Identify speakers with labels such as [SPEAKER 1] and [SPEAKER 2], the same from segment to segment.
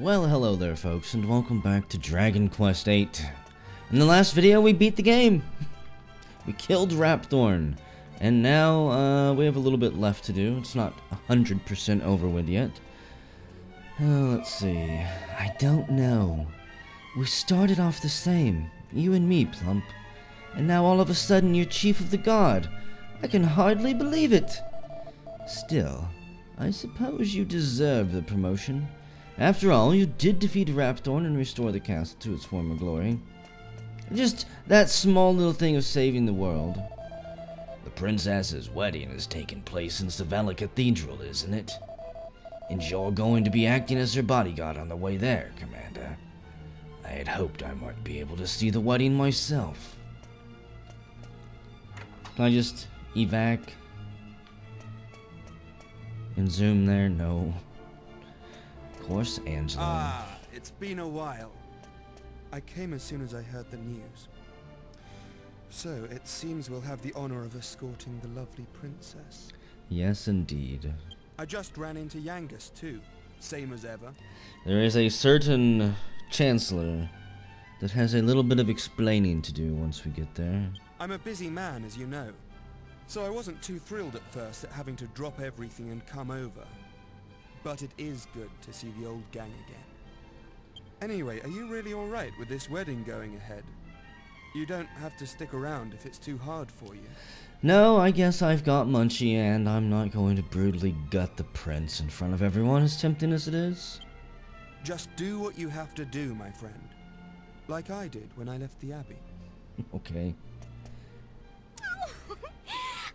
[SPEAKER 1] Well, hello there folks, and welcome back to Dragon Quest VIII. In the last video, we beat the game! We killed Rapthorn, and now we have a little bit left to do. It's not 100% over with yet. Let's see, I don't know. We started off the same, you and me, Plump. And now all of a sudden you're Chief of the Guard. I can hardly believe it. Still, I suppose you deserve the promotion. After all, you did defeat Rapthorn and restore the castle to its former glory. Just that small little thing of saving the world.
[SPEAKER 2] The princess's wedding is taking place in Savella Cathedral, isn't it? And you're going to be acting as her bodyguard on the way there, Commander. I had hoped I might be able to see the wedding myself.
[SPEAKER 1] Can I just evac and zoom there? No. Of course, Angela.
[SPEAKER 3] Ah, it's been a while. I came as soon as I heard the news. So, it seems we'll have the honor of escorting the lovely princess.
[SPEAKER 1] Yes, indeed.
[SPEAKER 3] I just ran into Yangus, too. Same as ever.
[SPEAKER 1] There is a certain Chancellor that has a little bit of explaining to do once we get there.
[SPEAKER 3] I'm a busy man, as you know. So I wasn't too thrilled at first at having to drop everything and come over. But it is good to see the old gang again. Anyway, are you really alright with this wedding going ahead? You don't have to stick around if it's too hard for you.
[SPEAKER 1] No, I guess I've got Munchie, and I'm not going to brutally gut the prince in front of everyone, as tempting as it is.
[SPEAKER 3] Just do what you have to do, my friend. Like I did when I left the Abbey.
[SPEAKER 1] Okay.
[SPEAKER 4] Oh,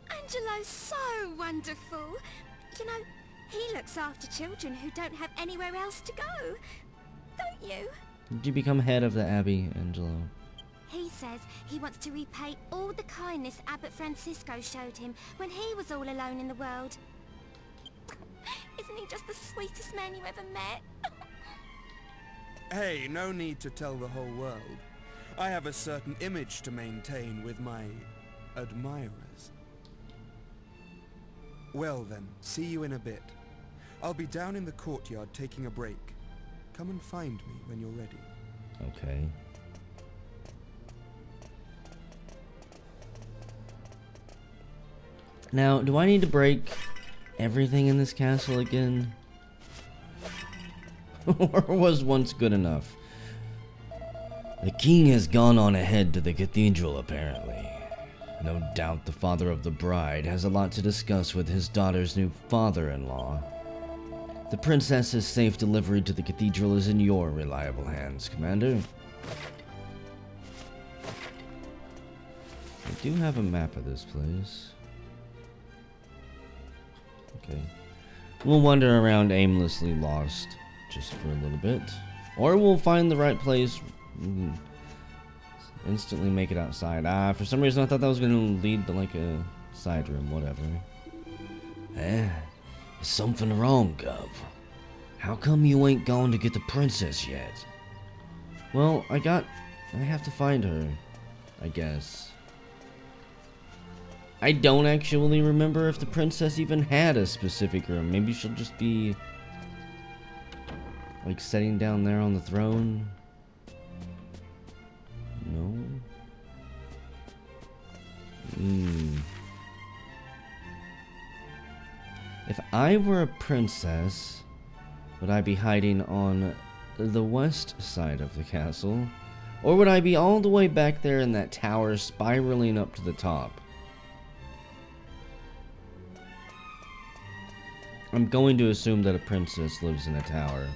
[SPEAKER 4] Angelo's so wonderful. You know, he looks after children who don't have anywhere else to go. Don't you?
[SPEAKER 1] Did you become head of the Abbey, Angelo?
[SPEAKER 4] He says he wants to repay all the kindness Abbot Francisco showed him when he was all alone in the world. Isn't he just the sweetest man you ever met?
[SPEAKER 3] Hey, no need to tell the whole world. I have a certain image to maintain with my admirers. Well then, see you in a bit. I'll be down in the courtyard taking a break. Come and find me when you're ready.
[SPEAKER 1] Okay. Now, do I need to break everything in this castle again? Or was once good enough?
[SPEAKER 2] The king has gone on ahead to the cathedral, apparently. No doubt the father of the bride has a lot to discuss with his daughter's new father-in-law.
[SPEAKER 1] The princess's safe delivery to the cathedral is in your reliable hands, Commander. I do have a map of this place. Okay. We'll wander around aimlessly lost just for a little bit. Or we'll find the right place. Instantly make it outside. For some reason I thought that was going to lead to like a side room, whatever.
[SPEAKER 2] There's something wrong, Gov. How come you ain't gone to get the princess yet?
[SPEAKER 1] Well, I have to find her, I guess. I don't actually remember if the princess even had a specific room. Maybe she'll just be like sitting down there on the throne. No. If I were a princess, would I be hiding on the west side of the castle? Or would I be all the way back there in that tower spiraling up to the top? I'm going to assume that a princess lives in a tower.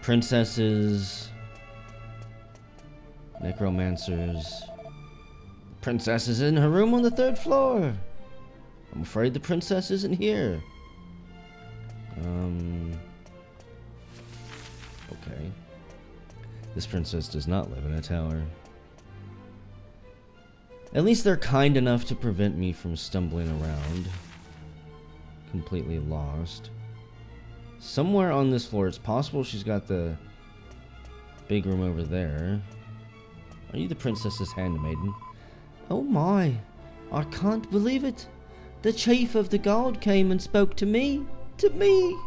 [SPEAKER 1] Princesses, necromancers. The princess is in her room on the 3rd floor. I'm afraid the princess isn't here. Okay. This princess does not live in a tower. At least they're kind enough to prevent me from stumbling around. Completely lost. Somewhere on this floor, it's possible she's got the big room over there. Are you the princess's handmaiden? Oh my, I can't believe it. The chief of the guard came and spoke to me. To me.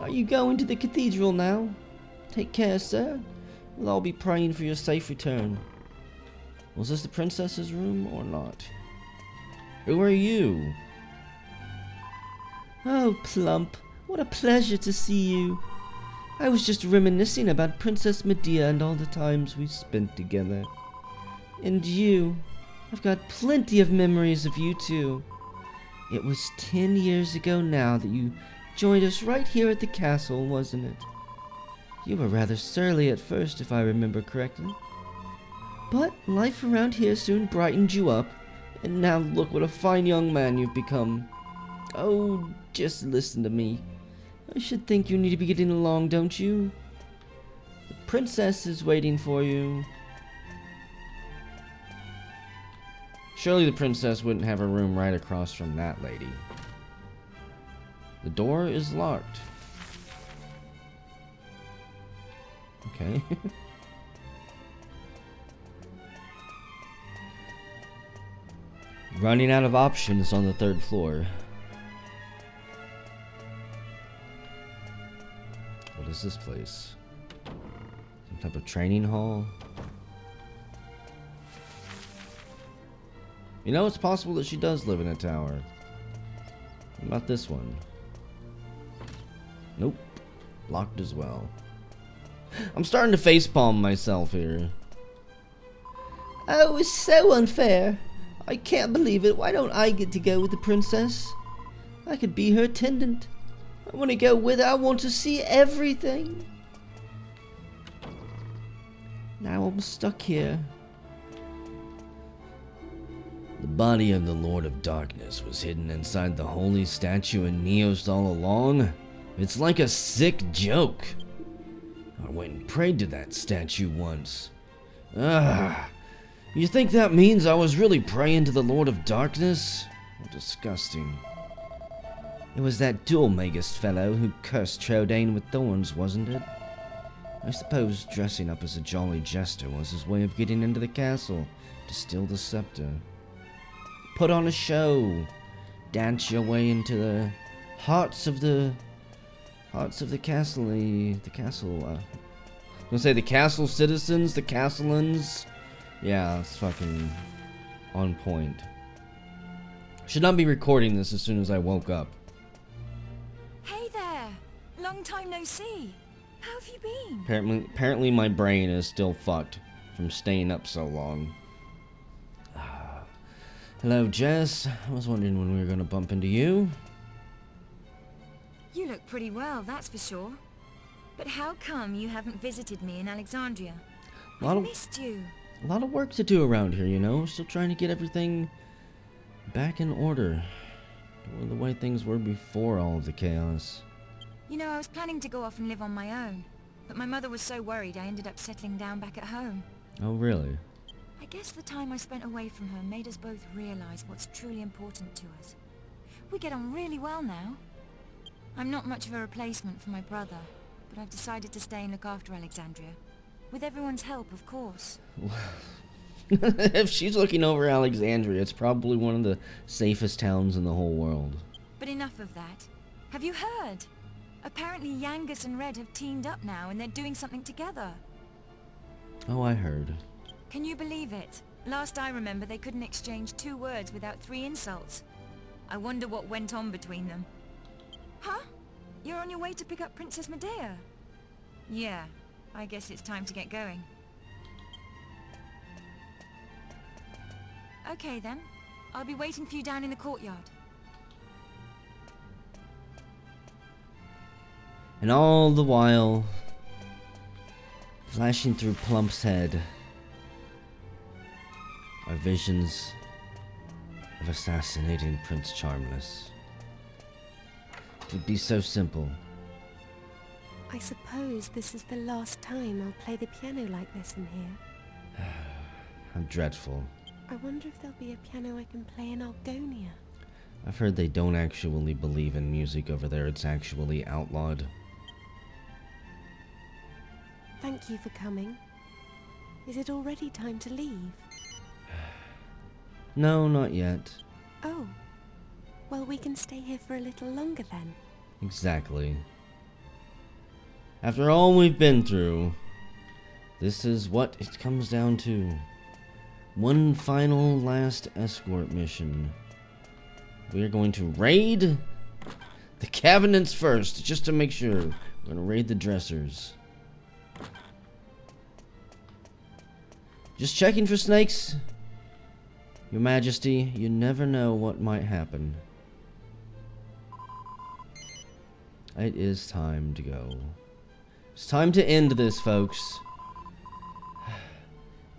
[SPEAKER 1] Are you going to the cathedral now? Take care, sir. We'll all be praying for your safe return. Was this the princess's room or not? Who are you? Oh, Plump. What a pleasure to see you. I was just reminiscing about Princess Medea and all the times we spent together. And you. I've got plenty of memories of you too. It was 10 years ago now that you joined us right here at the castle, wasn't it? You were rather surly at first, if I remember correctly. But life around here soon brightened you up, and now look what a fine young man you've become. Oh, just listen to me. I should think you need to be getting along, don't you? The princess is waiting for you. Surely the princess wouldn't have a room right across from that lady. The door is locked. Okay. Running out of options on the 3rd floor. What is this place? Some type of training hall? You know, it's possible that she does live in a tower. What about this one? Nope. Locked as well. I'm starting to facepalm myself here. Oh, it's so unfair. I can't believe it. Why don't I get to go with the princess? I could be her attendant. I want to go with her. I want to see everything. Now I'm stuck here.
[SPEAKER 2] The body of the Lord of Darkness was hidden inside the holy statue in Neos all along. It's like a sick joke. I went and prayed to that statue once. You think that means I was really praying to the Lord of Darkness? Disgusting.
[SPEAKER 1] It was that dual Magus fellow who cursed Trodaine with thorns, wasn't it? I suppose dressing up as a jolly jester was his way of getting into the castle to steal the scepter. Put on a show. Dance your way into the hearts of the castle. I'm gonna say the castle citizens, the castleans. Yeah, it's fucking on point. Should not be recording this as soon as I woke up.
[SPEAKER 5] Hey there! Long time no see. How have you been?
[SPEAKER 1] Apparently my brain is still fucked from staying up so long. Hello, Jess. I was wondering when we were going to bump into you.
[SPEAKER 5] You look pretty well, that's for sure. But how come you haven't visited me in Alexandria? I've missed you.
[SPEAKER 1] A lot of work to do around here, you know. Still trying to get everything back in order. The way things were before all of the chaos.
[SPEAKER 5] You know, I was planning to go off and live on my own. But my mother was so worried I ended up settling down back at home.
[SPEAKER 1] Oh, really?
[SPEAKER 5] I guess the time I spent away from her made us both realize what's truly important to us. We get on really well now. I'm not much of a replacement for my brother, but I've decided to stay and look after Alexandria. With everyone's help, of course.
[SPEAKER 1] If she's looking over Alexandria, it's probably one of the safest towns in the whole world.
[SPEAKER 5] But enough of that. Have you heard? Apparently Yangus and Red have teamed up now and they're doing something together.
[SPEAKER 1] Oh, I heard.
[SPEAKER 5] Can you believe it? Last I remember, they couldn't exchange 2 words without 3 insults. I wonder what went on between them. Huh? You're on your way to pick up Princess Medea? Yeah, I guess it's time to get going. Okay then. I'll be waiting for you down in the courtyard.
[SPEAKER 1] And all the while, flashing through Plump's head are visions of assassinating Prince Charmless. It would be so simple.
[SPEAKER 6] I suppose this is the last time I'll play the piano like this in here.
[SPEAKER 1] How dreadful.
[SPEAKER 6] I wonder if there'll be a piano I can play in Algonia.
[SPEAKER 1] I've heard they don't actually believe in music over there. It's actually outlawed.
[SPEAKER 6] Thank you for coming. Is it already time to leave?
[SPEAKER 1] No, not yet.
[SPEAKER 6] Oh. Well, we can stay here for a little longer then.
[SPEAKER 1] Exactly. After all we've been through, this is what it comes down to. One final last escort mission. We are going to raid the cabinets first, just to make sure. We're going to raid the dressers. Just checking for snakes. Your Majesty, you never know what might happen. It is time to go. It's time to end this, folks.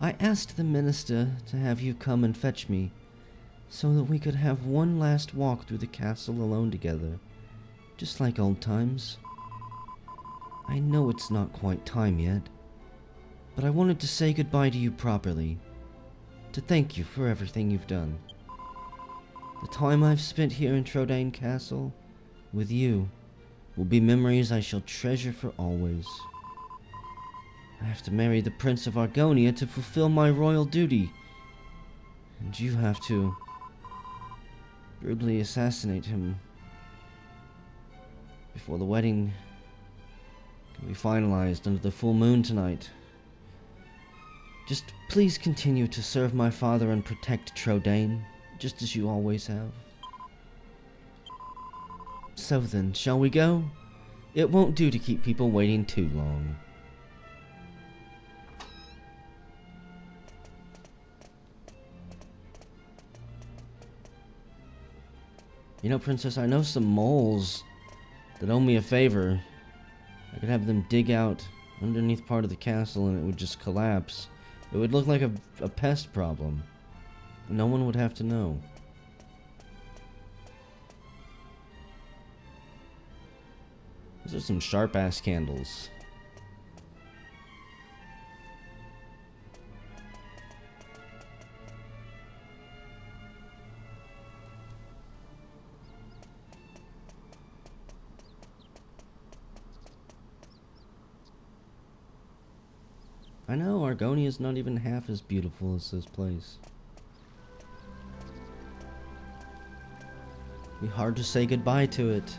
[SPEAKER 1] I asked the minister to have you come and fetch me, so that we could have one last walk through the castle alone together, just like old times. I know it's not quite time yet, but I wanted to say goodbye to you properly, to thank you for everything you've done. The time I've spent here in Trodaine Castle, with you, will be memories I shall treasure for always. I have to marry the Prince of Argonia to fulfill my royal duty, and you have to brutally assassinate him before the wedding can be finalized under the full moon tonight. Just please continue to serve my father and protect Trodaine, just as you always have. So then, shall we go? It won't do to keep people waiting too long. You know, Princess, I know some moles that owe me a favor. I could have them dig out underneath part of the castle and it would just collapse. It would look like a pest problem. No one would have to know. Those are some sharp-ass candles. I know, Argonia is not even half as beautiful as this place. It'd be hard to say goodbye to it.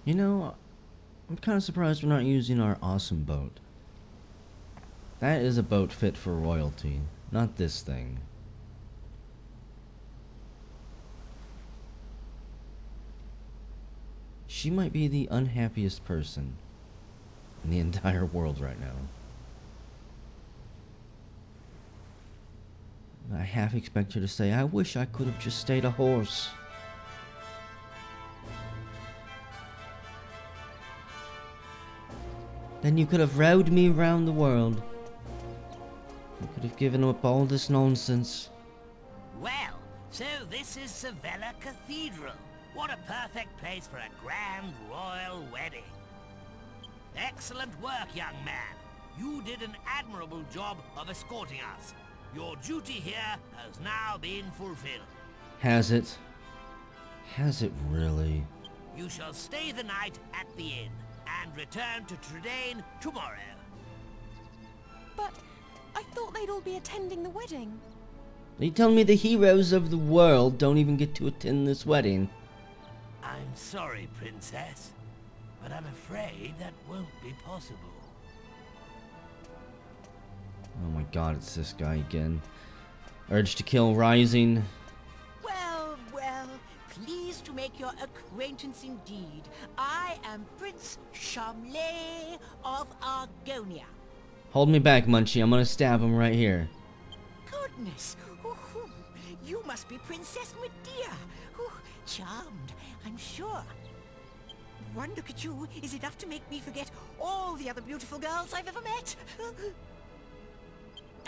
[SPEAKER 1] You know, I'm kind of surprised we're not using our awesome boat. That is a boat fit for royalty, not this thing. She might be the unhappiest person in the entire world right now. I half expect her to say, I wish I could have just stayed a horse. Then you could have rowed me around the world. You could have given up all this nonsense.
[SPEAKER 7] Well, so this is Sevilla Cathedral. What a perfect place for a grand royal wedding. Excellent work, young man. You did an admirable job of escorting us. Your duty here has now been fulfilled.
[SPEAKER 1] Has it? Has it really?
[SPEAKER 7] You shall stay the night at the inn and return to Trodaine tomorrow.
[SPEAKER 5] But I thought they'd all be attending the wedding.
[SPEAKER 1] Are you telling me the heroes of the world don't even get to attend this wedding?
[SPEAKER 7] I'm sorry, Princess, but I'm afraid that won't be possible.
[SPEAKER 1] Oh my god, it's this guy again. Urge to kill rising.
[SPEAKER 8] Well, well, pleased to make your acquaintance indeed. I am Prince Chamlay of Argonia.
[SPEAKER 1] Hold me back, Munchie. I'm gonna stab him right here.
[SPEAKER 8] Goodness, you must be Princess Medea. Charmed, I'm sure. one look at you is enough to make me forget all the other beautiful girls I've ever met.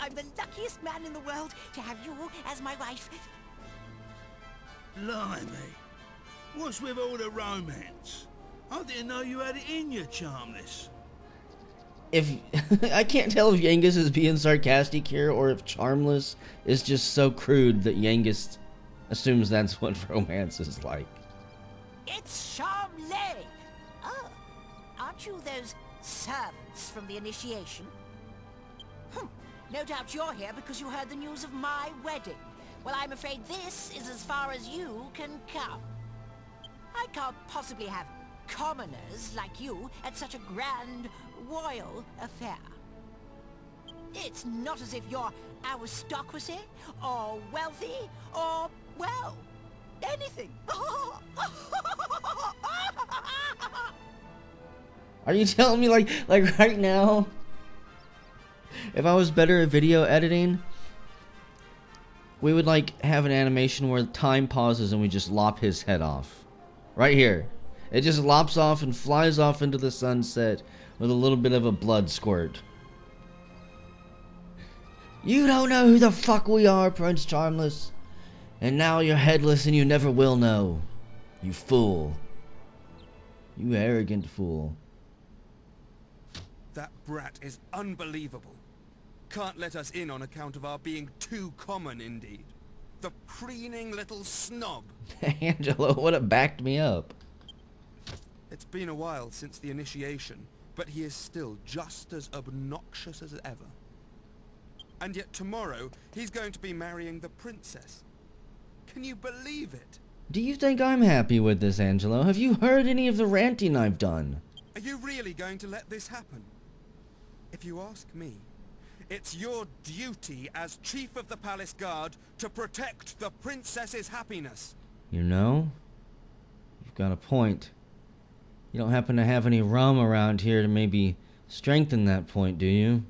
[SPEAKER 8] I'm the luckiest man in the world to have you as my wife.
[SPEAKER 9] Blimey. What's with all the romance? I didn't know you had it in you, Charmless.
[SPEAKER 1] If I can't tell if Yangus is being sarcastic here or if Charmless is just so crude that Yangus assumes that's what romance is like.
[SPEAKER 8] It's Charmley! Oh, aren't you those servants from the initiation? No doubt you're here because you heard the news of my wedding. Well, I'm afraid this is as far as you can come. I can't possibly have commoners like you at such a grand royal affair. It's not as if you're aristocracy, or wealthy, or, well, anything.
[SPEAKER 1] Are you telling me like right now, if I was better at video editing, we would like have an animation where time pauses and we just lop his head off? Right here. It just lops off and flies off into the sunset with a little bit of a blood squirt. You don't know who the fuck we are, Prince Charmless. And now you're headless and you never will know. You fool. You arrogant fool.
[SPEAKER 3] That brat is unbelievable. Can't let us in on account of our being too common indeed. The preening little snob.
[SPEAKER 1] Angelo would have backed me up.
[SPEAKER 3] It's been a while since the initiation, but he is still just as obnoxious as ever. And yet tomorrow, he's going to be marrying the princess. Can you believe it?
[SPEAKER 1] Do you think I'm happy with this, Angelo? Have you heard any of the ranting I've done?
[SPEAKER 3] Are you really going to let this happen? If you ask me, it's your duty as Chief of the Palace Guard to protect the princess's happiness.
[SPEAKER 1] You know, you've got a point. You don't happen to have any rum around here to maybe strengthen that point, do you?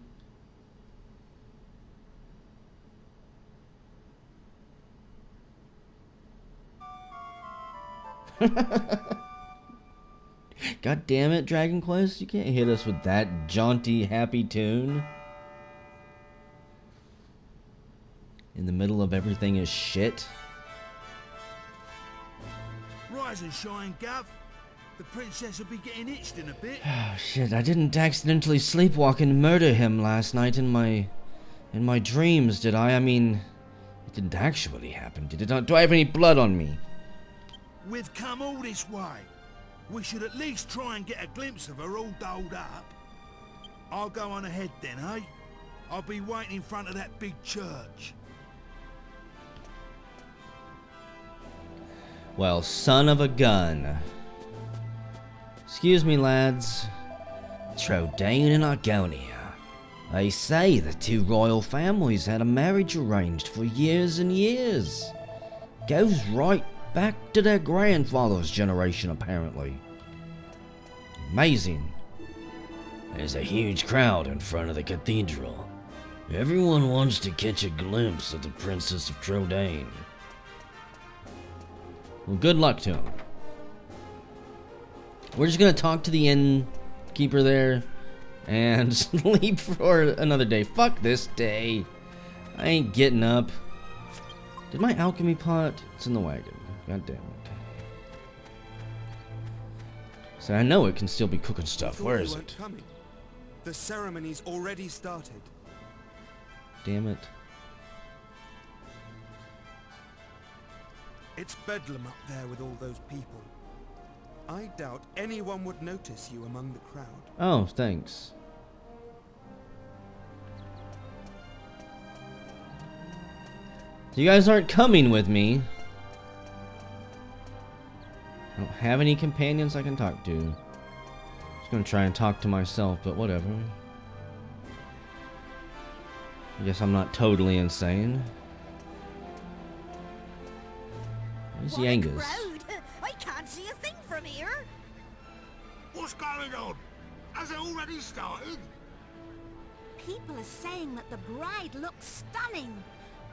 [SPEAKER 1] God damn it, Dragon Quest, you can't hit us with that jaunty, happy tune. In the middle of everything is shit.
[SPEAKER 9] Rise and shine, Gav. The princess will be getting itched in a bit.
[SPEAKER 1] Oh shit, I didn't accidentally sleepwalk and murder him last night in my dreams, did I? I mean, it didn't actually happen, did it not? Do I have any blood on me?
[SPEAKER 9] We've come all this way. We should at least try and get a glimpse of her all dolled up. I'll go on ahead then, eh? I'll be waiting in front of that big church.
[SPEAKER 1] Well, son of a gun. Excuse me, lads.
[SPEAKER 2] Trodain and Argonia. They say the two royal families had a marriage arranged for years and years. Goes right back to their grandfather's generation, apparently. Amazing. There's a huge crowd in front of the cathedral. Everyone wants to catch a glimpse of the Princess of Trodain.
[SPEAKER 1] Well, good luck to him. We're just gonna talk to the innkeeper there and sleep for another day. Fuck this day. I ain't getting up. Did my alchemy pot? It's in the wagon. God damn it. So I know it can still be cooking stuff. Where is it?
[SPEAKER 3] Coming. The ceremony's already started.
[SPEAKER 1] Damn it.
[SPEAKER 3] It's bedlam up there with all those people. I doubt anyone would notice you among the crowd.
[SPEAKER 1] Oh, thanks. You guys aren't coming with me. I don't have any companions I can talk to. Just gonna try and talk to myself, but whatever. I guess I'm not totally insane. Where's Yangus?
[SPEAKER 8] I can't see a thing from here.
[SPEAKER 9] What's going on? Has it already started?
[SPEAKER 4] People are saying that the bride looks stunning.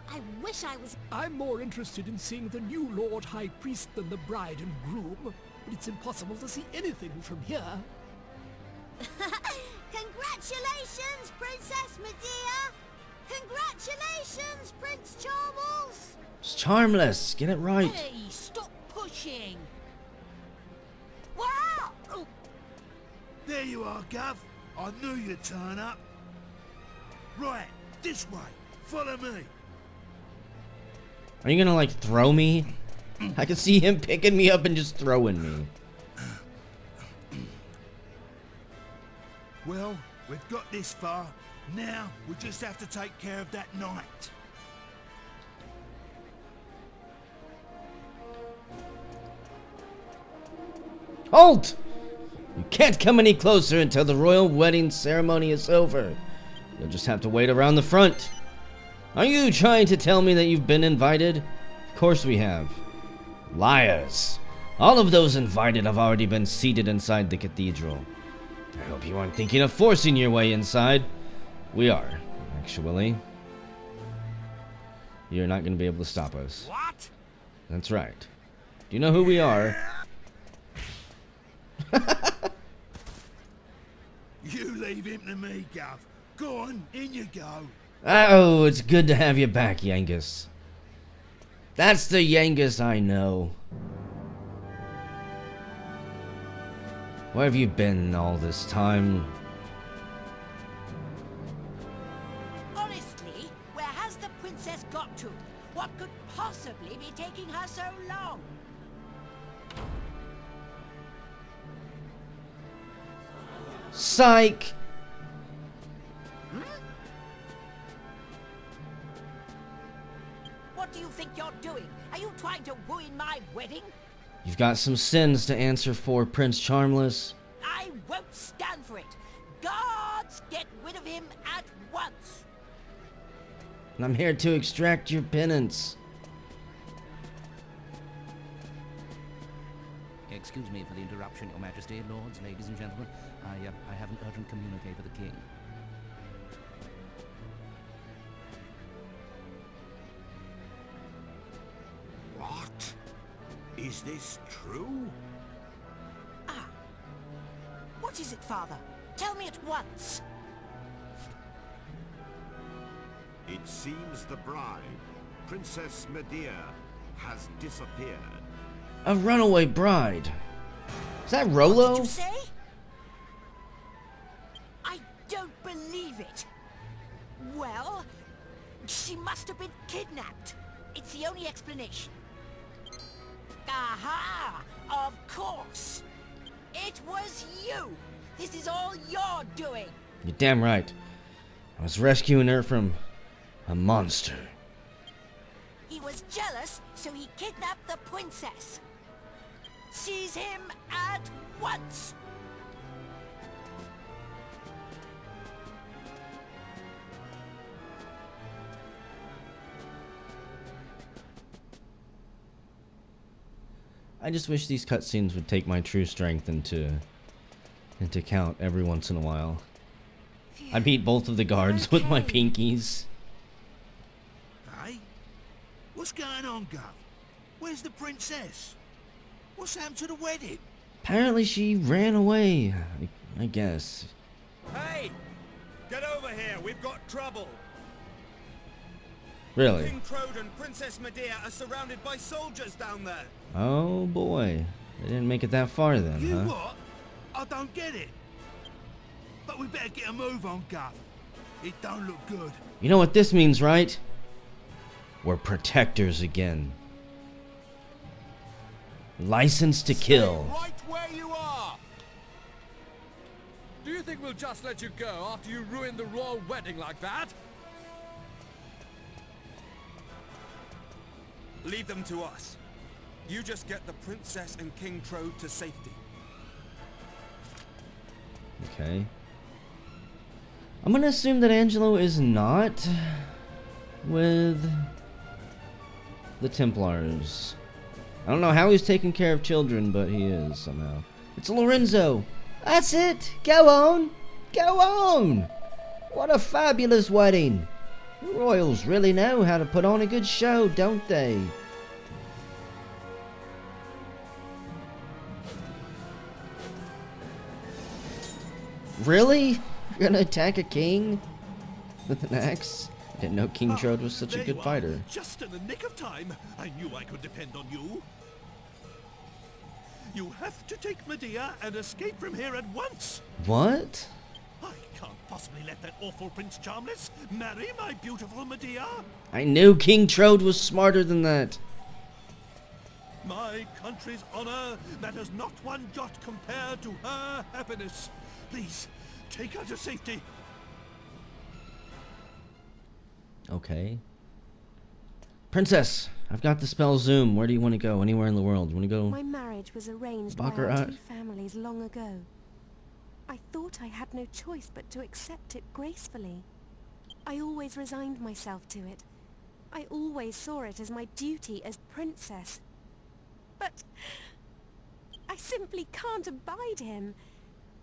[SPEAKER 4] I wish I was...
[SPEAKER 10] I'm more interested in seeing the new Lord High Priest than the bride and groom. but it's impossible to see anything from here.
[SPEAKER 4] Congratulations, Princess Medea! Congratulations, Prince Charles!
[SPEAKER 1] It's Charmless. Get it right.
[SPEAKER 8] Hey, stop pushing!
[SPEAKER 4] Wow!
[SPEAKER 8] Oh,
[SPEAKER 9] There you are, Gov. I knew you'd turn up. Right, this way. Follow me.
[SPEAKER 1] Are you gonna like throw me? I can see him picking me up and just throwing me.
[SPEAKER 9] Well, we've got this far. Now, we just have to take care of that knight.
[SPEAKER 1] Halt! You can't come any closer until the royal wedding ceremony is over. You'll just have to wait around the front. Are you trying to tell me that you've been invited? Of course we have. Liars. All of those invited have already been seated inside the cathedral. I hope you aren't thinking of forcing your way inside. We are, actually. You're not going to be able to stop us.
[SPEAKER 7] What?
[SPEAKER 1] That's right. Do you know who we are?
[SPEAKER 9] You leave him to me, Gov. Go on, in you go.
[SPEAKER 1] Oh, it's good to have you back, Yangus. That's the Yangus I know. Where have you been all this time?
[SPEAKER 8] honestly, where has the princess got to? What could possibly be taking her so long?
[SPEAKER 1] Psych!
[SPEAKER 8] What do you think you're doing? Are you trying to ruin my wedding?
[SPEAKER 1] You've got some sins to answer for, Prince Charmless.
[SPEAKER 8] I won't stand for it. Guards, get rid of him at once.
[SPEAKER 1] And I'm here to extract your penance.
[SPEAKER 11] Excuse me for the interruption, Your Majesty, lords, ladies and gentlemen. I have an urgent communique for the king.
[SPEAKER 9] What? Is this true?
[SPEAKER 8] Ah. What is it, Father? Tell me at once.
[SPEAKER 12] It seems the bride, Princess Medea, has disappeared.
[SPEAKER 1] A runaway bride. Is that
[SPEAKER 8] What
[SPEAKER 1] Rolo?
[SPEAKER 8] did you say? I don't believe it. Well, she must have been kidnapped. It's the only explanation. Aha! Of course! It was you! This is all your doing!
[SPEAKER 1] You're damn right. I was rescuing her from a monster.
[SPEAKER 8] He was jealous, so he kidnapped the princess. Seize him at once!
[SPEAKER 1] I just wish these cutscenes would take my true strength into account every once in a while. I beat both of the guards with my pinkies.
[SPEAKER 9] Hey? What's going on, Gov? Where's the princess? What's happened to the wedding?
[SPEAKER 1] Apparently she ran away, I guess.
[SPEAKER 3] Hey! Get over here, we've got trouble!
[SPEAKER 1] Really?
[SPEAKER 3] King Trode and Princess Medea are surrounded by soldiers down there!
[SPEAKER 1] Oh boy. They didn't make it that far then,
[SPEAKER 9] You
[SPEAKER 1] huh?
[SPEAKER 9] what? I don't get it. But we better get a move on, Gov. It don't look good.
[SPEAKER 1] You know what this means, right? We're protectors again. License to kill.
[SPEAKER 10] Right where you are! Do you think we'll just let you go after you ruined the royal wedding like that?
[SPEAKER 3] Leave them to us. You just get the princess and King Trode to safety.
[SPEAKER 1] Okay. I'm gonna assume that Angelo is not with the Templars. I don't know how he's taking care of children, but he is somehow. It's Lorenzo! That's it! Go on! Go on! What a fabulous wedding! The royals really know how to put on a good show, don't they? Really? You're gonna attack a king with an axe? I didn't know King Trode was such a
[SPEAKER 9] There
[SPEAKER 1] good
[SPEAKER 9] you are.
[SPEAKER 1] fighter.
[SPEAKER 9] Just in the nick of time. I knew I could depend on you. You have to take Medea and escape from here at once.
[SPEAKER 1] What?
[SPEAKER 9] I can't possibly let that awful Prince Charmless marry my beautiful Medea.
[SPEAKER 1] I knew King Trode was smarter than that.
[SPEAKER 9] My country's honor matters not one jot compared to her happiness. Please, take her to safety.
[SPEAKER 1] Okay. Princess, I've got the spell Zoom. Where do you want to go? Anywhere in the world. You want to go?
[SPEAKER 6] My marriage was arranged by
[SPEAKER 1] Baccarat?
[SPEAKER 6] our two families long ago. I thought I had no choice but to accept it gracefully. I always resigned myself to it. I always saw it as my duty as princess. But I simply can't abide him.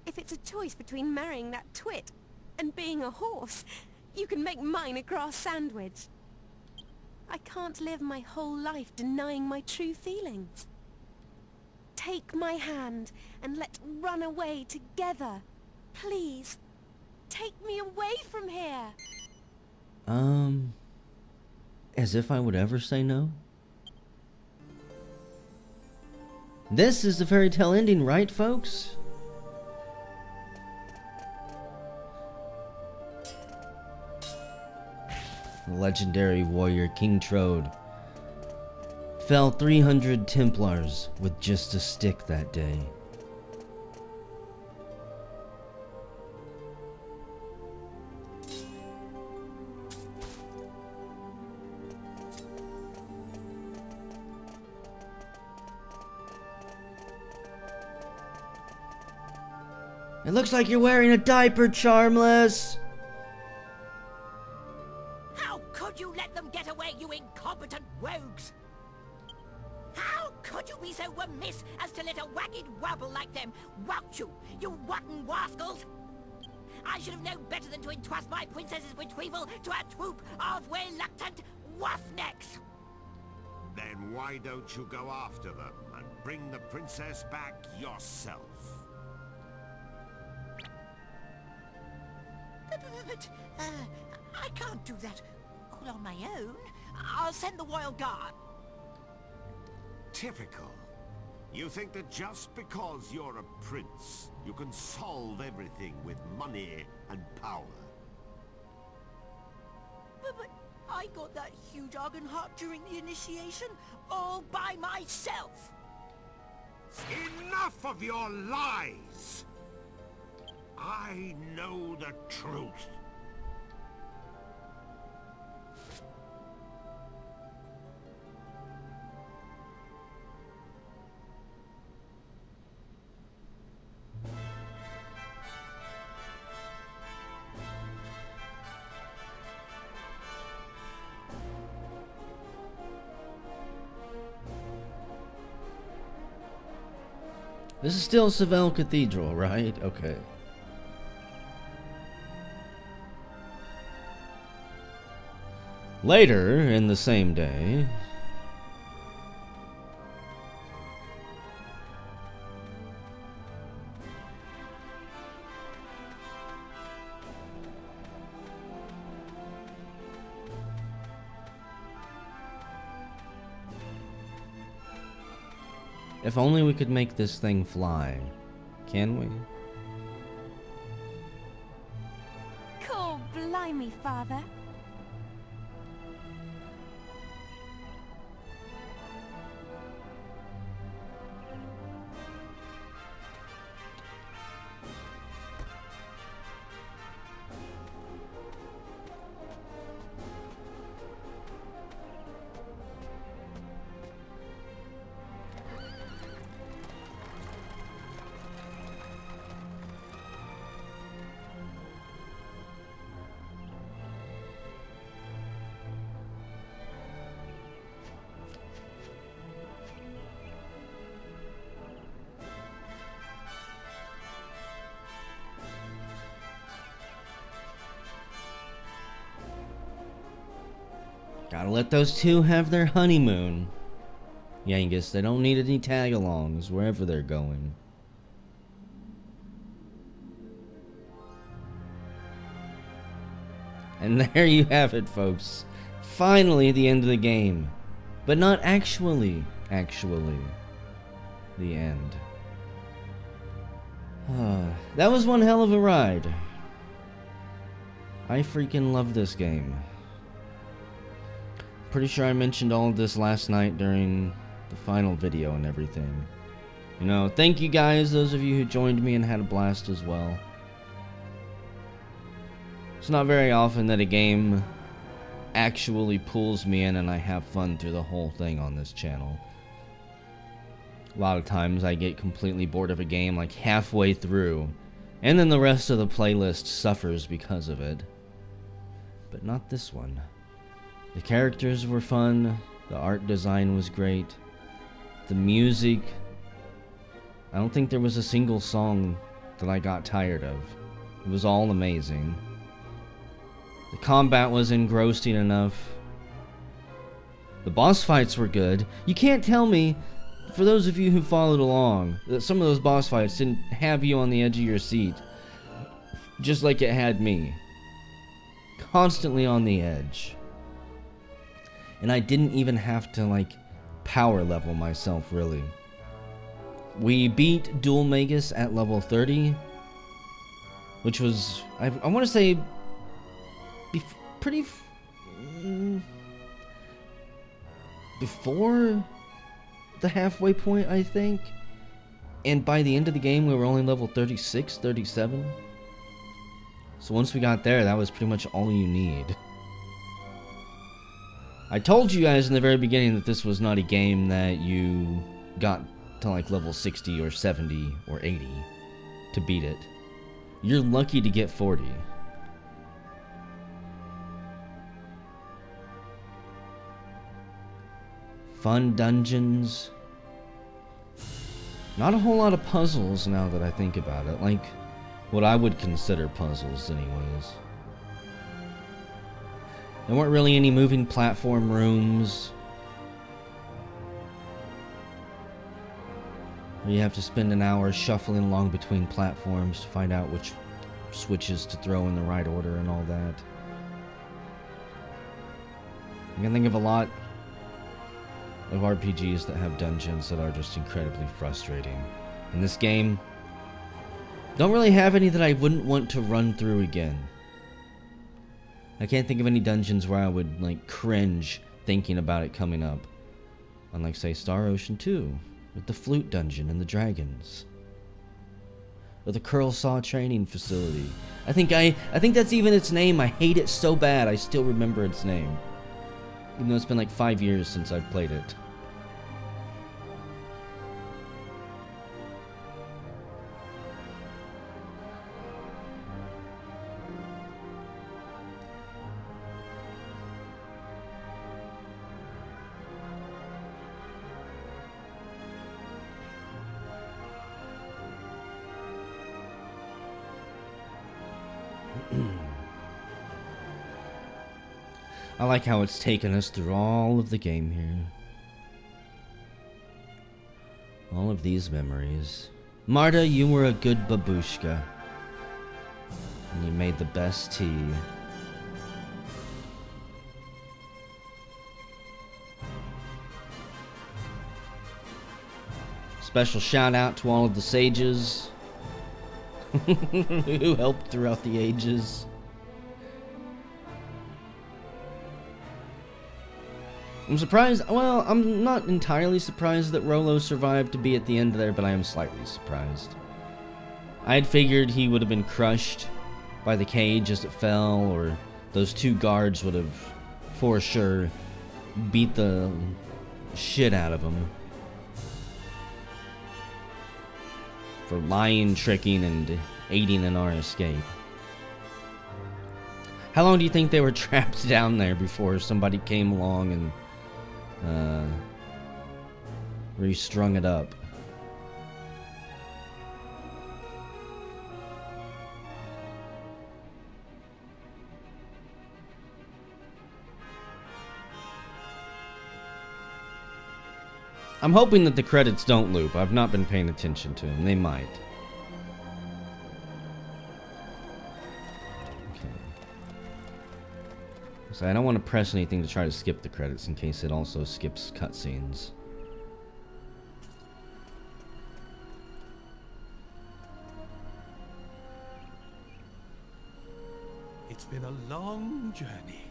[SPEAKER 6] If it's a choice between marrying that twit and being a horse, you can make mine a grass sandwich. I can't live my whole life denying my true feelings. Take my hand and let's run away together. Please, take me away from here.
[SPEAKER 1] As if I would ever say no? This is the fairy tale ending, right, folks? The legendary warrior King Trode fell 300 Templars with just a stick that day. It looks like you're wearing a diaper, Charmless!
[SPEAKER 8] How could you let them get away, you incompetent rogues? How could you be so remiss as to let a wagged wobble like them wout you, you rotten rascals? I should have known better than to entrust my princess's retrieval to a troop of reluctant roughnecks.
[SPEAKER 12] Then why don't you go after them and bring the princess back yourself?
[SPEAKER 8] But, I can't do that all on my own. I'll send the royal guard.
[SPEAKER 12] Typical. You think that just because you're a prince, you can solve everything with money and power.
[SPEAKER 8] But I got that huge Argonheart during the initiation all by myself.
[SPEAKER 12] Enough of your lies! I know the truth.
[SPEAKER 1] This is still Seville Cathedral, right? Okay. Later, in the same day... If only we could make this thing fly. Can we?
[SPEAKER 6] Cool, blimey, Father.
[SPEAKER 1] Gotta let those two have their honeymoon. Yangus, they don't need any tag-alongs wherever they're going. And there you have it, folks. Finally, the end of the game. But not actually the end. That was one hell of a ride. I freaking love this game. Pretty sure I mentioned all of this last night during the final video and everything. You know, thank you guys, those of you who joined me and had a blast as well. It's not very often that a game actually pulls me in and I have fun through the whole thing on this channel. A lot of times I get completely bored of a game like halfway through, and then the rest of the playlist suffers because of it. But not this one. The characters were fun, the art design was great, the music, I don't think there was a single song that I got tired of. It was all amazing. The combat was engrossing enough. The boss fights were good. You can't tell me, for those of you who followed along, that some of those boss fights didn't have you on the edge of your seat. Just like it had me. Constantly on the edge. And I didn't even have to, like, power level myself, really. We beat Dual Magus at level 30. Which was, I want to say, before the halfway point, I think. And by the end of the game, we were only level 36, 37. So once we got there, that was pretty much all you need. I told you guys in the very beginning that this was not a game that you got to like level 60 or 70 or 80 to beat it. You're lucky to get 40. Fun dungeons. Not a whole lot of puzzles now that I think about it. Like, what I would consider puzzles anyways. There weren't really any moving platform rooms. Where you have to spend an hour shuffling along between platforms to find out which switches to throw in the right order and all that. I can think of a lot of RPGs that have dungeons that are just incredibly frustrating. In this game, don't really have any that I wouldn't want to run through again. I can't think of any dungeons where I would, like, cringe thinking about it coming up. Unlike, say, Star Ocean 2, with the flute dungeon and the dragons. Or the Curl Saw training facility. I think that's even its name. I hate it so bad I still remember its name. Even though it's been like 5 years since I've played it. I like how it's taken us through all of the game here. All of these memories. Marta, you were a good babushka. And you made the best tea. Special shout out to all of the sages who helped throughout the ages. I'm surprised, well, I'm not entirely surprised that Rolo survived to be at the end there, but I am slightly surprised. I had figured he would have been crushed by the cage as it fell, or those two guards would have, for sure, beat the shit out of him. For lying, tricking, and aiding in our escape. How long do you think they were trapped down there before somebody came along and restrung it up? I'm hoping that the credits don't loop. I've not been paying attention to them. They might. Okay. So I don't want to press anything to try to skip the credits in case it also skips cutscenes.
[SPEAKER 13] It's been a long journey.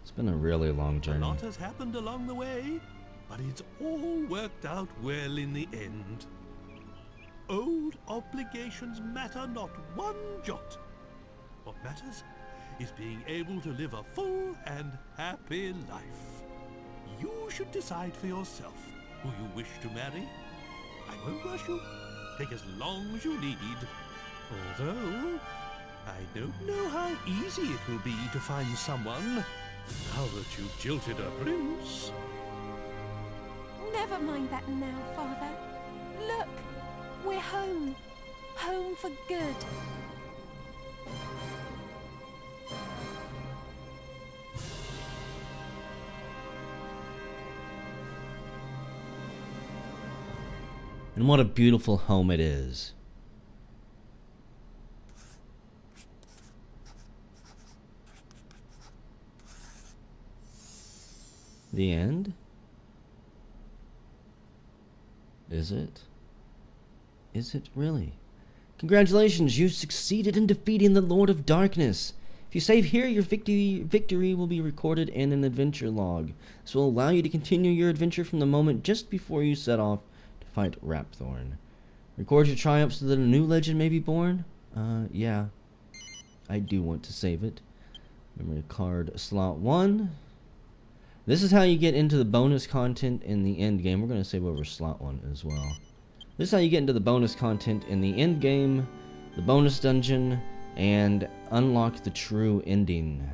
[SPEAKER 1] It's been a really long
[SPEAKER 13] A
[SPEAKER 1] journey.
[SPEAKER 13] lot has happened along the way, but it's all worked out well in the end. Old obligations matter not one jot. What matters is being able to live a full and happy life. You should decide for yourself who you wish to marry. I won't rush you. Take as long as you need. Although, I don't know how easy it will be to find someone now that you've jilted a prince.
[SPEAKER 6] Never mind that now, Father. Look, we're home. Home for good.
[SPEAKER 1] And what a beautiful home it is. The end? Is it? Is it really? Congratulations, you succeeded in defeating the Lord of Darkness. If you save here, your victory will be recorded in an adventure log. This will allow you to continue your adventure from the moment just before you set off to fight Rapthorn. Record your triumph so that a new legend may be born? Yeah. I do want to save it. Memory card slot 1. This is how you get into the bonus content in the end game. We're going to save over slot 1 as well. This is how you get into the bonus content in the end game, the bonus dungeon, and unlock the true ending.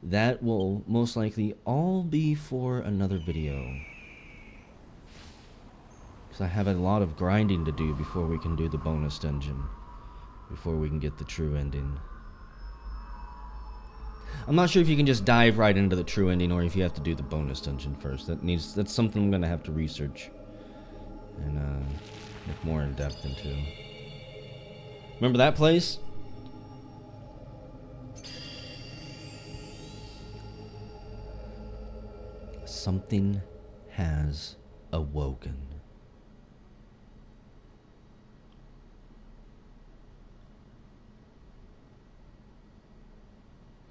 [SPEAKER 1] That will most likely all be for another video, because I have a lot of grinding to do before we can do the bonus dungeon, before we can get the true ending. I'm not sure if you can just dive right into the true ending or if you have to do the bonus dungeon first. That's something I'm gonna have to research and look more in depth into. Remember that place? Something has awoken.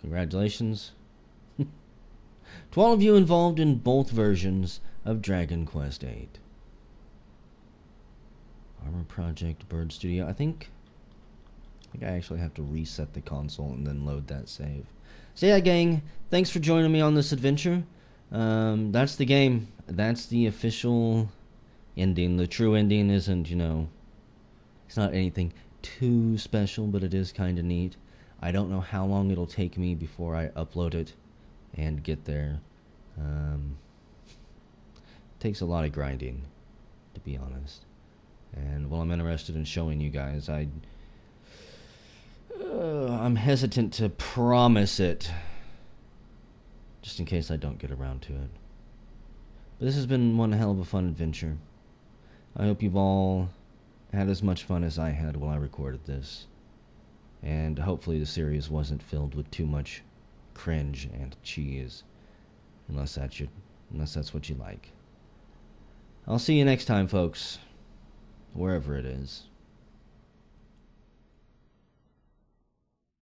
[SPEAKER 1] Congratulations to all of you involved in both versions of Dragon Quest VIII. Armor Project, Bird Studio. I think I actually have to reset the console and then load that save. So yeah, gang, thanks for joining me on this adventure. That's the game. That's the official ending. The true ending isn't, you know, it's not anything too special, but it is kind of neat. I don't know how long it'll take me before I upload it and get there. Takes a lot of grinding, to be honest. And while I'm interested in showing you guys, I'm hesitant to promise it, just in case I don't get around to it. But this has been one hell of a fun adventure. I hope you've all had as much fun as I had while I recorded this. And hopefully the series wasn't filled with too much cringe and cheese. Unless that's what you like. I'll see you next time, folks. Wherever it is.